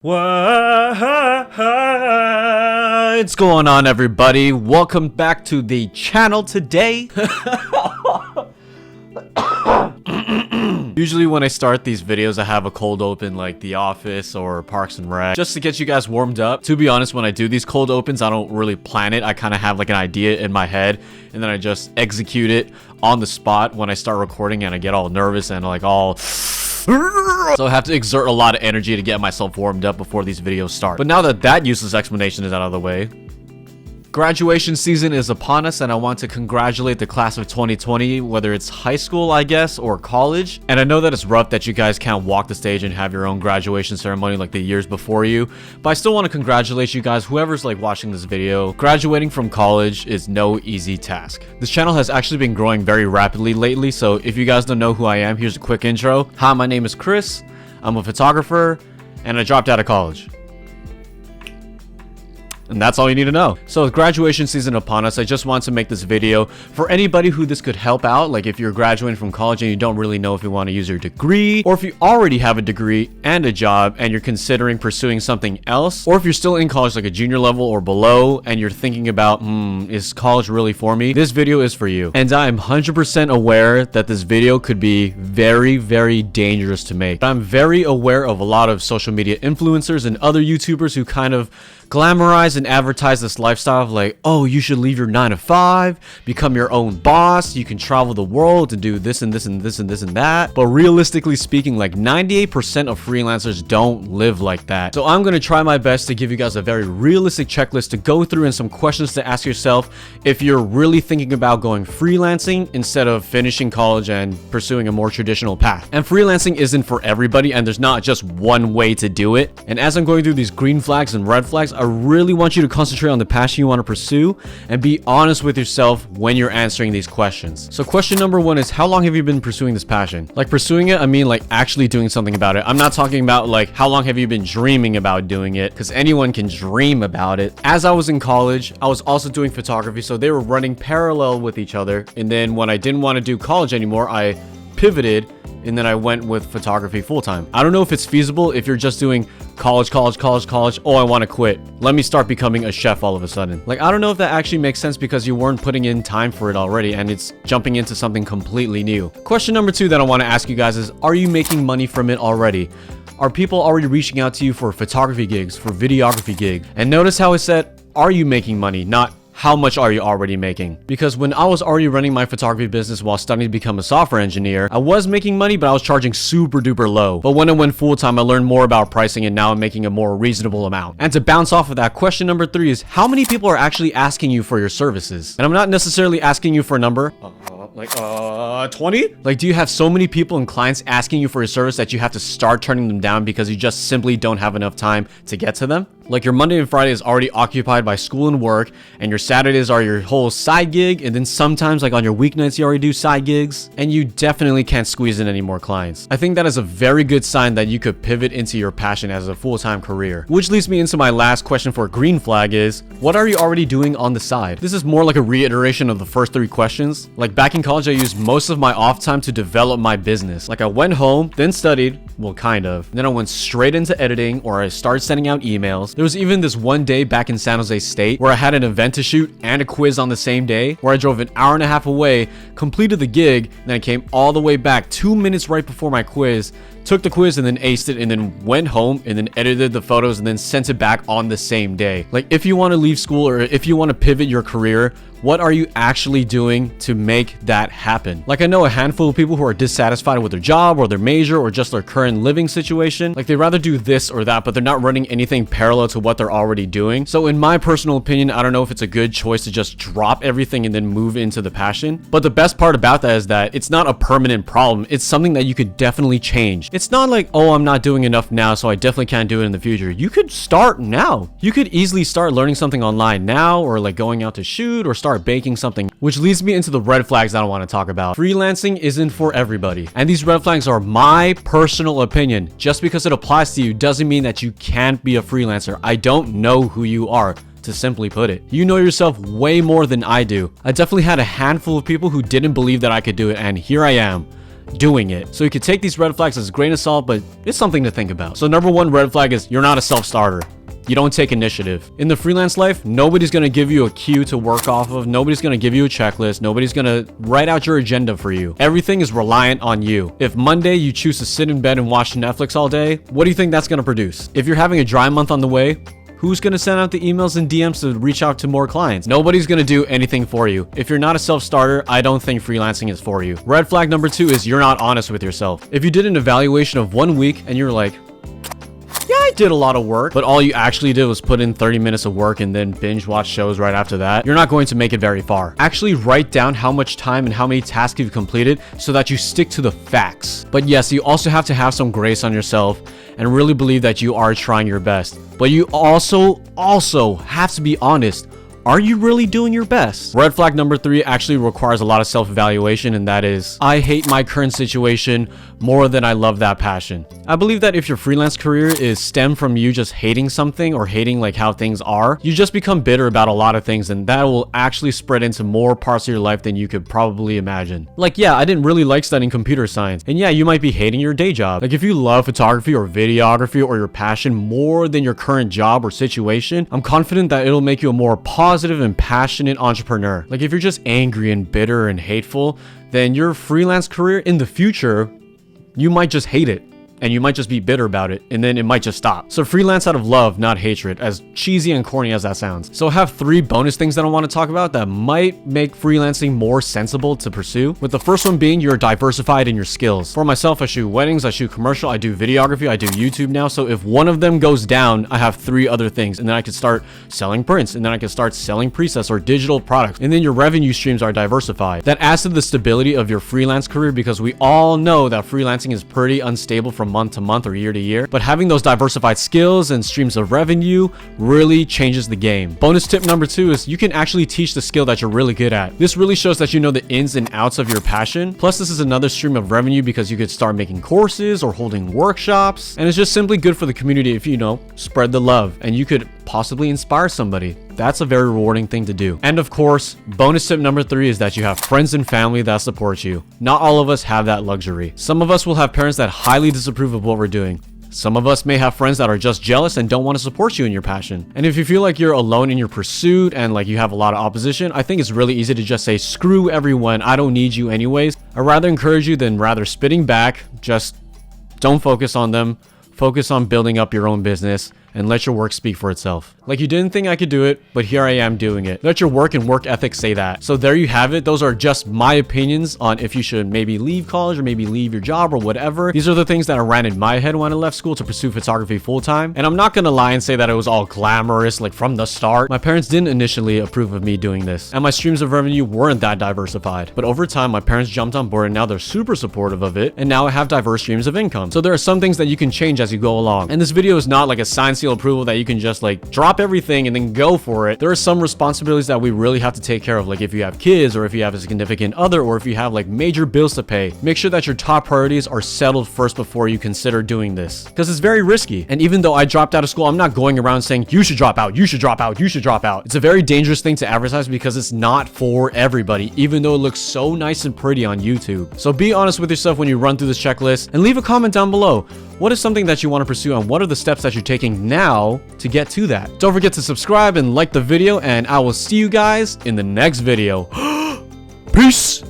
What's going on, everybody? Welcome back to the channel today. Usually when I start these videos, I have a cold open like The Office or Parks and Rec, just to get you guys warmed up. To be honest, when I do these cold opens, I don't really plan it. I kind of have like an idea in my head, and then I just execute it on the spot when I start recording, and I get all nervous and like all... So I have to exert a lot of energy to get myself warmed up before these videos start. But now that that useless explanation is out of the way, graduation season is upon us, and I want to congratulate the class of 2020, whether it's high school, I guess, or college. And I know that it's rough that you guys can't walk the stage and have your own graduation ceremony like the years before you, but I still want to congratulate you guys, whoever's like watching this video. Graduating from college is no easy task. This channel has actually been growing very rapidly lately, so if you guys don't know who I am, here's a quick intro. Hi, my name is Chris. I'm a photographer, and I dropped out of college. And that's all you need to know. So with graduation season upon us, I just want to make this video for anybody who this could help out. Like if you're graduating from college and you don't really know if you want to use your degree, or if you already have a degree and a job and you're considering pursuing something else, or if you're still in college like a junior level or below and you're thinking about, is college really for me? This video is for you. And I'm 100% aware that this video could be very, very dangerous to make. I'm very aware of a lot of social media influencers and other YouTubers who kind of glamorize and advertise this lifestyle of like, oh, you should leave your 9 to 5, become your own boss, you can travel the world and do this and this and this and this and that. But realistically speaking, like 98% of freelancers don't live like that. So I'm gonna try my best to give you guys a very realistic checklist to go through and some questions to ask yourself if you're really thinking about going freelancing instead of finishing college and pursuing a more traditional path. And freelancing isn't for everybody, and there's not just one way to do it. And as I'm going through these green flags and red flags, I really want you to concentrate on the passion you want to pursue and be honest with yourself when you're answering these questions. So question number 1 is, how long have you been pursuing this passion? Like pursuing it, I mean like actually doing something about it. I'm not talking about like how long have you been dreaming about doing it, because anyone can dream about it. As I was in college, I was also doing photography, so they were running parallel with each other. And then when I didn't want to do college anymore, I pivoted and then I went with photography full-time. I don't know if it's feasible if you're just doing college. Oh, I want to quit. Let me start becoming a chef all of a sudden. Like, I don't know if that actually makes sense because you weren't putting in time for it already and it's jumping into something completely new. Question number 2 that I want to ask you guys is, are you making money from it already? Are people already reaching out to you for photography gigs, for videography gigs? And notice how I said, are you making money, not how much are you already making? Because when I was already running my photography business while studying to become a software engineer, I was making money, but I was charging super duper low. But when I went full time, I learned more about pricing, and now I'm making a more reasonable amount. And to bounce off of that, question number 3 is, how many people are actually asking you for your services? And I'm not necessarily asking you for a number. 20? Like, do you have so many people and clients asking you for a service that you have to start turning them down because you just simply don't have enough time to get to them? Like your Monday and Friday is already occupied by school and work, and your Saturdays are your whole side gig, and then sometimes like on your weeknights you already do side gigs, and you definitely can't squeeze in any more clients. I think that is a very good sign that you could pivot into your passion as a full-time career. Which leads me into my last question for green flag is, what are you already doing on the side? This is more like a reiteration of the first 3 questions. Like back in college, I used most of my off time to develop my business. Like I went home, then studied, well kind of, then I went straight into editing, or I started sending out emails. There was even this one day back in San Jose State where I had an event to shoot and a quiz on the same day, where I drove an hour and a half away, completed the gig, and then I came all the way back 2 minutes right before my quiz, took the quiz and then aced it, and then went home and then edited the photos and then sent it back on the same day. Like if you want to leave school or if you want to pivot your career, what are you actually doing to make that happen? Like I know a handful of people who are dissatisfied with their job or their major or just their current living situation. Like they rather do this or that, but they're not running anything parallel to what they're already doing. So in my personal opinion, I don't know if it's a good choice to just drop everything and then move into the passion. But the best part about that is that it's not a permanent problem. It's something that you could definitely change. It's not like, oh, I'm not doing enough now, so I definitely can't do it in the future. You could start now. You could easily start learning something online now, or like going out to shoot or start baking something. Which leads me into the red flags that I want to talk about. Freelancing isn't for everybody. And these red flags are my personal opinion. Just because it applies to you doesn't mean that you can't be a freelancer. I don't know who you are, to simply put it. You know yourself way more than I do. I definitely had a handful of people who didn't believe that I could do it, and here I am. doing it. So you could take these red flags as a grain of salt, but it's something to think about. So number one red flag is you're not a self-starter. You don't take initiative. In the freelance life, nobody's going to give you a queue to work off of. Nobody's going to give you a checklist. Nobody's going to write out your agenda for you. Everything is reliant on you. If Monday you choose to sit in bed and watch Netflix all day, what do you think that's going to produce? If you're having a dry month on the way, who's going to send out the emails and DMs to reach out to more clients? Nobody's going to do anything for you. If you're not a self-starter, I don't think freelancing is for you. Red flag number two is you're not honest with yourself. If you did an evaluation of 1 week and you're like, yeah, I did a lot of work, but all you actually did was put in 30 minutes of work and then binge watch shows right after that, you're not going to make it very far. Actually write down how much time and how many tasks you've completed so that you stick to the facts. But yes, you also have to have some grace on yourself and really believe that you are trying your best. But you also have to be honest. Are you really doing your best? Red flag number three actually requires a lot of self-evaluation, and that is, I hate my current situation more than I love that passion. I believe that if your freelance career is stemmed from you just hating something or hating like how things are, you just become bitter about a lot of things, and that will actually spread into more parts of your life than you could probably imagine. Like, yeah, I didn't really like studying computer science, and yeah, you might be hating your day job. Like, if you love photography or videography or your passion more than your current job or situation, I'm confident that it'll make you a more positive and passionate entrepreneur. Like, if you're just angry and bitter and hateful, then your freelance career in the future, you might just hate it. And you might just be bitter about it, and then it might just stop. So freelance out of love, not hatred, as cheesy and corny as that sounds. So I have 3 bonus things that I want to talk about that might make freelancing more sensible to pursue, with the first one being you're diversified in your skills. For myself, I shoot weddings, I shoot commercial, I do videography, I do YouTube now. So if one of them goes down, I have 3 other things, and then I could start selling prints, and then I could start selling presets or digital products, and then your revenue streams are diversified. That adds to the stability of your freelance career, because we all know that freelancing is pretty unstable from month to month or year to year, but having those diversified skills and streams of revenue really changes the game. Bonus tip number 2 is you can actually teach the skill that you're really good at. This really shows that you know the ins and outs of your passion. Plus, this is another stream of revenue because you could start making courses or holding workshops, and it's just simply good for the community if you know, spread the love, and you could possibly inspire somebody. That's a very rewarding thing to do. And of course, bonus tip number 3 is that you have friends and family that support you. Not all of us have that luxury. Some of us will have parents that highly disapprove of what we're doing. Some of us may have friends that are just jealous and don't want to support you in your passion. And if you feel like you're alone in your pursuit and like you have a lot of opposition, I think it's really easy to just say, screw everyone, I don't need you anyways. I'd rather encourage you than rather spitting back. Just don't focus on them. Focus on building up your own business and let your work speak for itself. Like, you didn't think I could do it, but here I am doing it. Let your work and work ethic say that. So there you have it. Those are just my opinions on if you should maybe leave college or maybe leave your job or whatever. These are the things that ran in my head when I left school to pursue photography full time. And I'm not gonna lie and say that it was all glamorous like from the start. My parents didn't initially approve of me doing this, and my streams of revenue weren't that diversified. But over time, my parents jumped on board and now they're super supportive of it. And now I have diverse streams of income. So there are some things that you can change as you go along. And this video is not like a sign seal approval that you can just like drop everything and then go for it. There are some responsibilities that we really have to take care of, like if you have kids or if you have a significant other or if you have like major bills to pay. Make sure that your top priorities are settled first before you consider doing this, because it's very risky. And even though I dropped out of school, I'm not going around saying you should drop out, you should drop out, you should drop out. It's a very dangerous thing to advertise because it's not for everybody, even though it looks so nice and pretty on YouTube. So be honest with yourself when you run through this checklist, and leave a comment down below. What is something that you want to pursue, and what are the steps that you're taking now to get to that? Don't forget to subscribe and like the video, and I will see you guys in the next video. Peace!